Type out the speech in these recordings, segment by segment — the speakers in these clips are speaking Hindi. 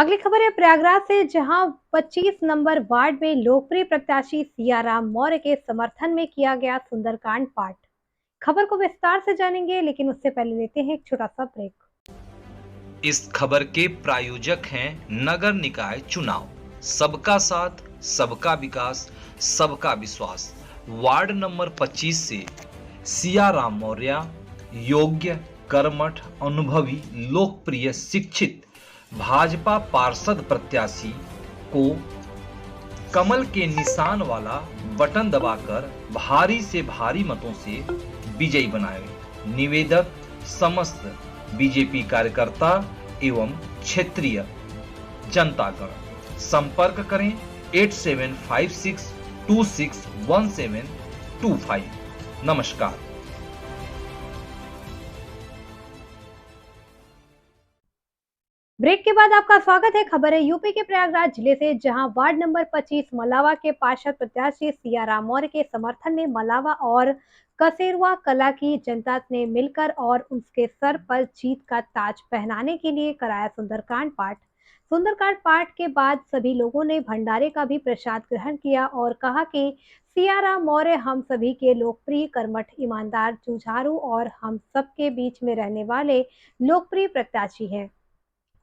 अगली खबर है प्रयागराज से, जहां 25 नंबर वार्ड में लोकप्रिय प्रत्याशी सियाराम मौर्य के समर्थन में किया गया सुंदरकांड पाठ। खबर को विस्तार से जानेंगे, लेकिन उससे पहले लेते हैं एक छोटा सा ब्रेक। इस खबर के प्रायोजक हैं नगर निकाय चुनाव। सबका साथ, सबका विकास, सबका विश्वास। वार्ड नंबर 25 से सियाराम मौर्य योग्य, कर्मठ, अनुभवी, लोकप्रिय, शिक्षित भाजपा पार्षद प्रत्याशी को कमल के निशान वाला बटन दबाकर भारी से भारी मतों से विजयी बनाए। निवेदक समस्त बीजेपी कार्यकर्ता एवं क्षेत्रीय जनतागण। संपर्क करें 8756261725। नमस्कार। ब्रेक के बाद आपका स्वागत है। खबर है यूपी के प्रयागराज जिले से, जहां वार्ड नंबर 25 मलावा के पार्षद प्रत्याशी सियाराम मौर्य के समर्थन में मलावा और कसेरवा कला की जनता ने मिलकर और उसके सर पर जीत का ताज पहनाने के लिए कराया सुंदरकांड पाठ। सुंदरकांड पाठ के बाद सभी लोगों ने भंडारे का भी प्रसाद ग्रहण किया और कहा कि सियाराम मौर्य हम सभी के लोकप्रिय, कर्मठ, ईमानदार, जुझारू और हम सबके बीच में रहने वाले लोकप्रिय प्रत्याशी हैं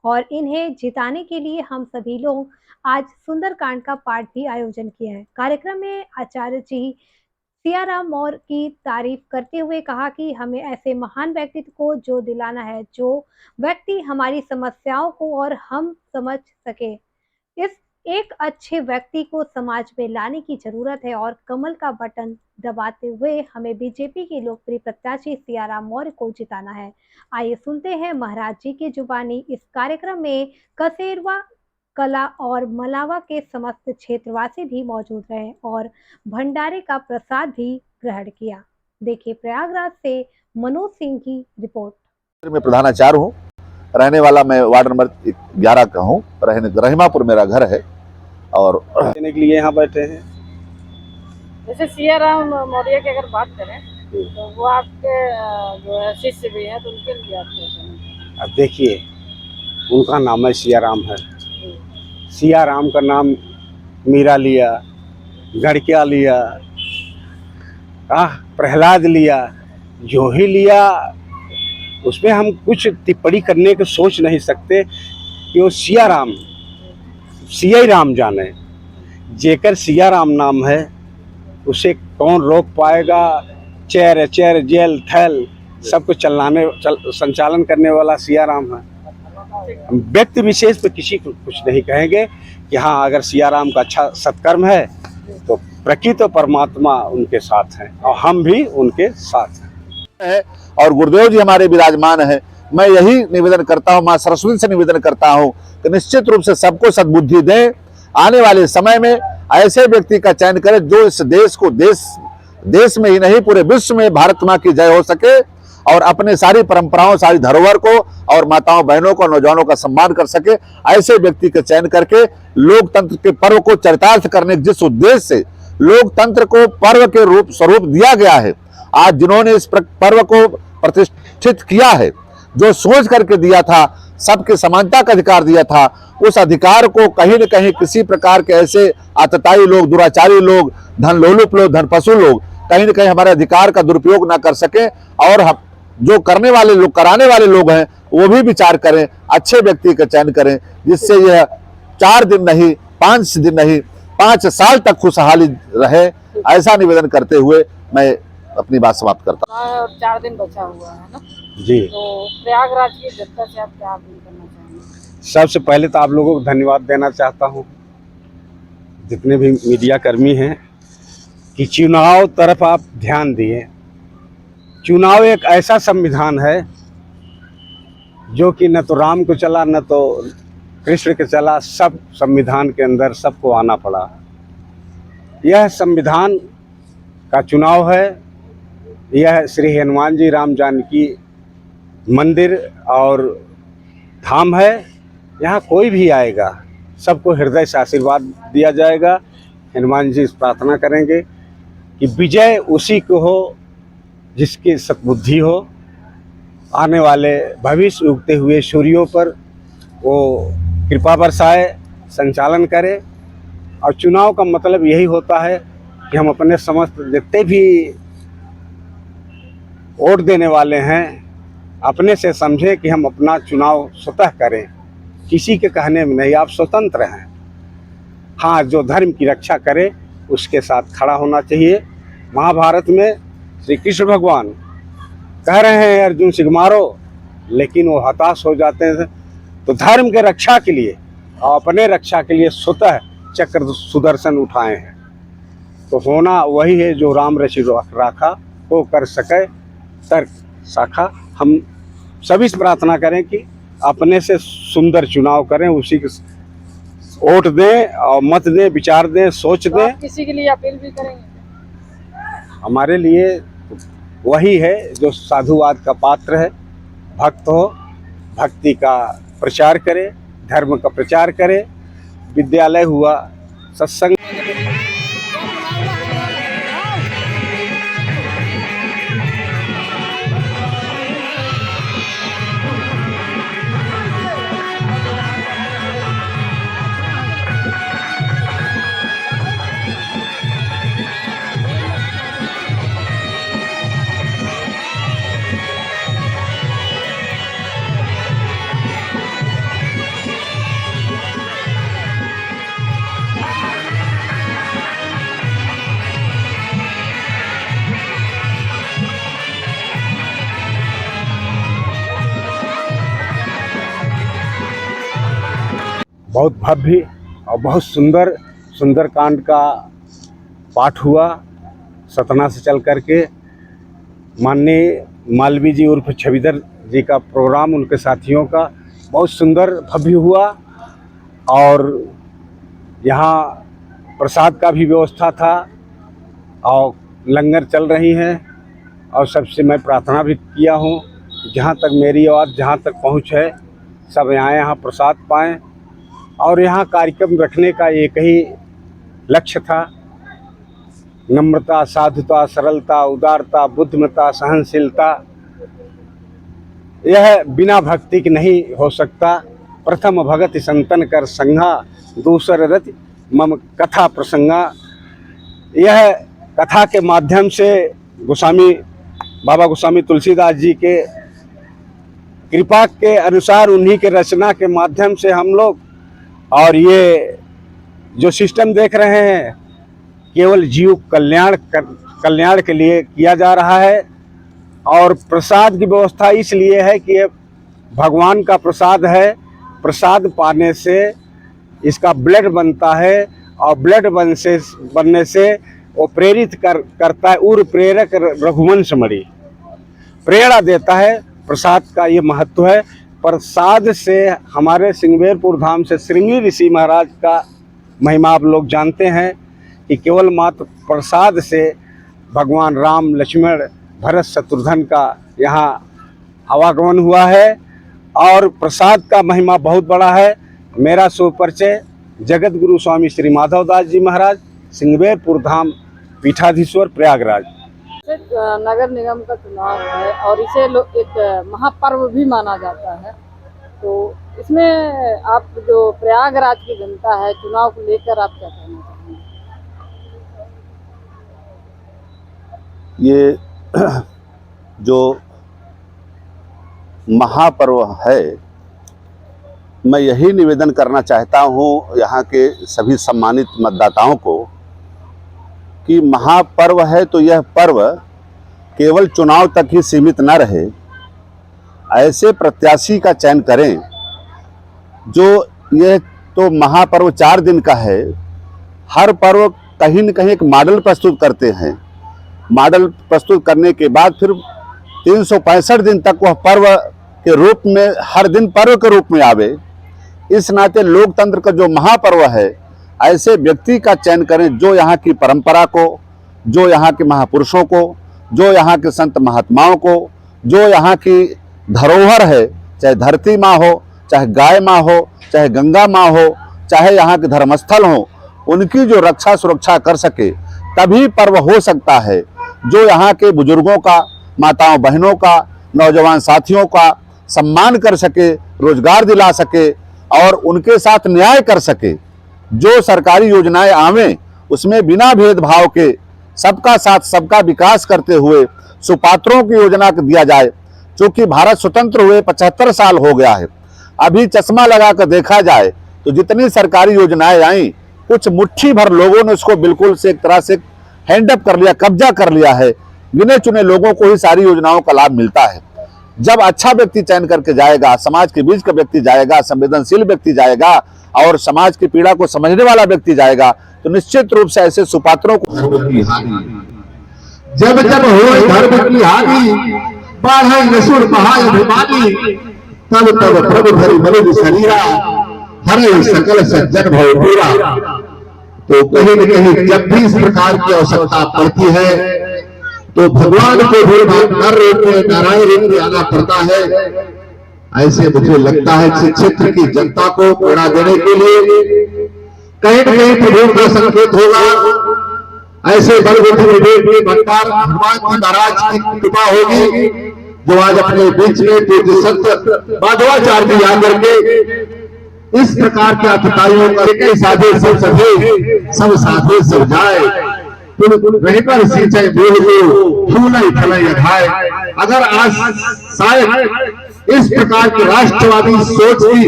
और इन्हें जिताने के लिए हम सभी लोग आज सुंदरकांड का पाठ भी आयोजन किया है। कार्यक्रम में आचार्य जी सियाराम मौर्य की तारीफ करते हुए कहा कि हमें ऐसे महान व्यक्तित्व को जो दिलाना है, जो व्यक्ति हमारी समस्याओं को और हम समझ सके। इस एक अच्छे व्यक्ति को समाज में लाने की जरूरत है और कमल का बटन दबाते हुए हमें बीजेपी के लोकप्रिय प्रत्याशी सियाराम मौर्य को जिताना है। आइए सुनते हैं महाराज जी की जुबानी। इस कार्यक्रम में कसेरवा कला और मलावा के समस्त क्षेत्रवासी भी मौजूद रहे और भंडारे का प्रसाद भी ग्रहण किया। देखिए प्रयागराज से मनोज सिंह की रिपोर्ट। मैं प्रधानाचार्य हूँ, रहने वाला मैं वार्ड नंबर 11 का हूँ। रहीमापुर मेरा घर है और देने के लिए यहाँ बैठे हैं। जैसे सियाराम मौर्य की अगर बात करें तो वो आपके जो है शिष्य भी हैं, तो उनके लिए आप क्या कहेंगे? अब देखिए, उनका नाम है सियाराम है। सियाराम का नाम मीरा लिया, गड़किया लिया, प्रहलाद लिया, जो ही लिया उसमें हम कुछ टिप्पणी करने को सोच नहीं सकते कि वो सियाराम सिया राम जाने। जेकर सियाराम नाम है उसे कौन रोक पाएगा। चेर चेर जेल थैल सबको संचालन करने वाला सियाराम है। हम व्यक्ति विशेष पे किसी को कुछ नहीं कहेंगे कि हाँ, अगर सियाराम का अच्छा सत्कर्म है तो प्रकृति और परमात्मा उनके साथ हैं और हम भी उनके साथ हैं। और गुरुदेव जी हमारे विराजमान है। मैं यही निवेदन करता हूँ, माँ सरस्वती से निवेदन करता हूँ कि निश्चित रूप से सबको सद्बुद्धि दें। आने वाले समय में ऐसे व्यक्ति का चयन करें जो इस देश को देश में ही नहीं पूरे विश्व में भारत माँ की जय हो सके और अपने सारी परंपराओं, सारी धरोहर को और माताओं, बहनों को, नौजवानों का सम्मान कर सके। ऐसे व्यक्ति का चयन करके लोकतंत्र के पर्व को चरितार्थ करने के जिस उद्देश्य से लोकतंत्र को पर्व के स्वरूप दिया गया है, आज जिन्होंने इस पर्व को प्रतिष्ठित किया है, जो सोच करके दिया था, सबके समानता का अधिकार दिया था, उस अधिकार को कहीं न कहीं किसी प्रकार के ऐसे आतताई लोग, दुराचारी लोग, धन लोलुप लोग, धन पशु लोग कहीं न कहीं हमारे अधिकार का दुरुपयोग ना कर सके। और हम जो करने वाले लोग, कराने वाले लोग हैं, वो भी विचार करें, अच्छे व्यक्ति का चयन करें, जिससे यह 4 दिन नहीं, 5 दिन नहीं, 5 साल तक खुशहाली रहे। ऐसा निवेदन करते हुए मैं अपनी बात समाप्त करता हूँ। और 4 दिन बचा हुआ है ना जी, तो प्रयागराज की जनता से आप क्या अपील करना चाहेंगे? सबसे पहले तो आप लोगों को धन्यवाद देना चाहता हूँ, जितने भी मीडिया कर्मी हैं, कि चुनाव तरफ आप ध्यान दिए। चुनाव एक ऐसा संविधान है जो कि न तो राम को चला, न तो कृष्ण के चला, सब संविधान के अंदर सबको आना पड़ा। यह संविधान का चुनाव है। यह श्री हनुमान जी राम जानकी मंदिर और धाम है। यहाँ कोई भी आएगा सबको हृदय से आशीर्वाद दिया जाएगा। हनुमान जी से प्रार्थना करेंगे कि विजय उसी को हो जिसकी सद्बुद्धि हो। आने वाले भविष्य उगते हुए सूर्यों पर वो कृपा बरसाए, संचालन करे। और चुनाव का मतलब यही होता है कि हम अपने समस्त जितने भी वोट देने वाले हैं अपने से समझें कि हम अपना चुनाव स्वतः करें, किसी के कहने में नहीं, आप स्वतंत्र हैं। हाँ, जो धर्म की रक्षा करे उसके साथ खड़ा होना चाहिए। महाभारत में श्री कृष्ण भगवान कह रहे हैं अर्जुन से मारो, लेकिन वो हताश हो जाते हैं। तो धर्म के रक्षा के लिए और अपने रक्षा के लिए स्वतः चक्र सुदर्शन उठाए हैं। तो होना वही है जो राम रचि राखा, वो कर सके तर्क शाखा। हम सभी से प्रार्थना करें कि अपने से सुंदर चुनाव करें, उसी के वोट दें और मत दें, विचार दें, सोच तो दें। आप किसी के लिए अपील भी करेंगे? हमारे लिए वही है जो साधुवाद का पात्र है, भक्त हो, भक्ति का प्रचार करे, धर्म का प्रचार करे। विद्यालय हुआ, सत्संग। बहुत भव्य और बहुत सुंदर सुंदरकांड का पाठ हुआ सतना से चल करके। माननीय मालवीय जी उर्फ छविधर जी का प्रोग्राम, उनके साथियों का बहुत सुंदर भव्य हुआ। और यहाँ प्रसाद का भी व्यवस्था था और लंगर चल रही हैं। और सबसे मैं प्रार्थना भी किया हूँ, जहाँ तक मेरी आवाज़ जहाँ तक पहुँच है, सब यहाँ प्रसाद पाएँ। और यहाँ कार्यक्रम रखने का एक ही लक्ष्य था, नम्रता, साधुता, सरलता, उदारता, बुद्धिमता, सहनशीलता। यह बिना भक्ति के नहीं हो सकता। प्रथम भगति संतन कर संघा, दूसर रति मम कथा प्रसंगा। यह कथा के माध्यम से बाबा गोस्वामी तुलसीदास जी के कृपा के अनुसार, उन्हीं के रचना के माध्यम से हम लोग, और ये जो सिस्टम देख रहे हैं केवल जीव कल्याण के लिए किया जा रहा है। और प्रसाद की व्यवस्था इसलिए है कि ये भगवान का प्रसाद है। प्रसाद पाने से इसका ब्लड बनता है और ब्लड बनने से वो प्रेरित करता है। उर प्रेरक रघुवंश मणि प्रेरणा देता है। प्रसाद का ये महत्व है। प्रसाद से हमारे सिंगवेरपुर धाम से श्रृंगी ऋषि महाराज का महिमा आप लोग जानते हैं कि केवल मात्र प्रसाद से भगवान राम, लक्ष्मण, भरत, शत्रुघ्न का यहाँ आवागमन हुआ है। और प्रसाद का महिमा बहुत बड़ा है। मेरा सुपरिचय जगत गुरु स्वामी श्री माधव दास जी महाराज, सिंगवेरपुर धाम, पीठाधीश्वर, प्रयागराज। नगर निगम का चुनाव है और इसे एक महापर्व भी माना जाता है। तो इसमें आप जो प्रयागराज की जनता है, चुनाव को लेकर आप क्या कहना चाहेंगे? ये जो महापर्व है, मैं यही निवेदन करना चाहता हूँ यहाँ के सभी सम्मानित मतदाताओं को कि महापर्व है तो यह पर्व केवल चुनाव तक ही सीमित न रहे। ऐसे प्रत्याशी का चयन करें जो, यह तो महापर्व 4 दिन का है। हर पर्व कहीं न कहीं एक मॉडल प्रस्तुत करते हैं। मॉडल प्रस्तुत करने के बाद फिर 365 दिन तक वह पर्व के रूप में, हर दिन पर्व के रूप में आवे। इस नाते लोकतंत्र का जो महापर्व है, ऐसे व्यक्ति का चयन करें जो यहाँ की परंपरा को, जो यहाँ के महापुरुषों को, जो यहाँ के संत महात्माओं को, जो यहाँ की धरोहर है, चाहे धरती माँ हो, चाहे गाय माँ हो, चाहे गंगा माँ हो, चाहे यहाँ के धर्मस्थल हो, उनकी जो रक्षा सुरक्षा कर सके, तभी पर्व हो सकता है। जो यहाँ के बुजुर्गों का, माताओं बहनों का, नौजवान साथियों का सम्मान कर सके, रोजगार दिला सके और उनके साथ न्याय कर सके। जो सरकारी योजनाएं आवे उसमें बिना भेदभाव के सबका साथ सबका विकास करते हुए सुपात्रों की योजना दिया जाए। क्योंकि भारत स्वतंत्र हुए 75 साल हो गया है। अभी चश्मा लगाकर देखा जाए तो जितनी सरकारी योजनाएं आई, कुछ मुट्ठी भर लोगों ने उसको बिल्कुल से एक तरह से हैंडअप कर लिया, कब्जा कर लिया है। गिने चुने लोगों को ही सारी योजनाओं का लाभ मिलता है। जब अच्छा व्यक्ति चयन करके जाएगा, समाज के बीच का व्यक्ति जाएगा, संवेदनशील व्यक्ति जाएगा और समाज की पीड़ा को समझने वाला व्यक्ति जाएगा, तो निश्चित रूप से ऐसे सुपात्रों को जब जब हो धर्म की हानि बाढ़ नसुर महाअभिमानी तब तब प्रभु धरि मनुज शरीरा हरे सकल सज्जन भव पूरा। तो कहीं न कहीं जब भी इस प्रकार की आवश्यकता पड़ती है तो भगवान को भूल कर नारायण रूप में आना पड़ता है। ऐसे मुझे लगता है कि क्षेत्र की जनता को प्रेरणा देने के लिए कहीं न कहीं प्रभु का संकेत होगा। ऐसे बलबुद्धि विवेक में भगवान हनुमान जी महाराज की कृपा होगी, जो आज अपने बीच में पूज्य संत माधवाचार्य जी आकर के इस प्रकार के अतिताइयों का साधे सब सधे सब साधे सब जाए वहीं पर सिंचाई बोल को फूल फल अघाए। अगर आज शायद इस प्रकार की राष्ट्रवादी सोच की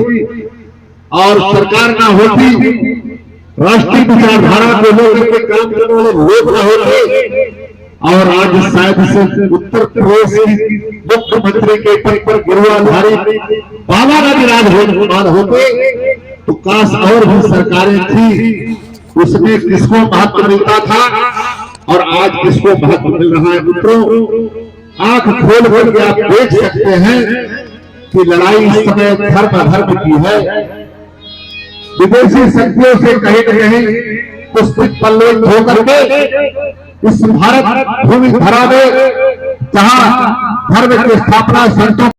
और सरकार ना होती, राष्ट्रीय विचारधारा को लेकर के काम करने वाले लोग न होते और आज शायद से उत्तर प्रदेश की मुख्यमंत्री के पद पर गिरवाधारी बाबा का विराजमान होते, तो काश और भी सरकारें थी, उसमें किसको महत्व मिलता था और आज किसको महत्व मिल रहा है। मित्रों, आंख खोल खोल के आप देख सकते हैं कि लड़ाई इस समय धर्म की है। विदेशी शक्तियों से कहीं न कहीं पुष्पित पल्लोल होकर के इस भारत भूमि धरा में जहां धर्म की स्थापना संतों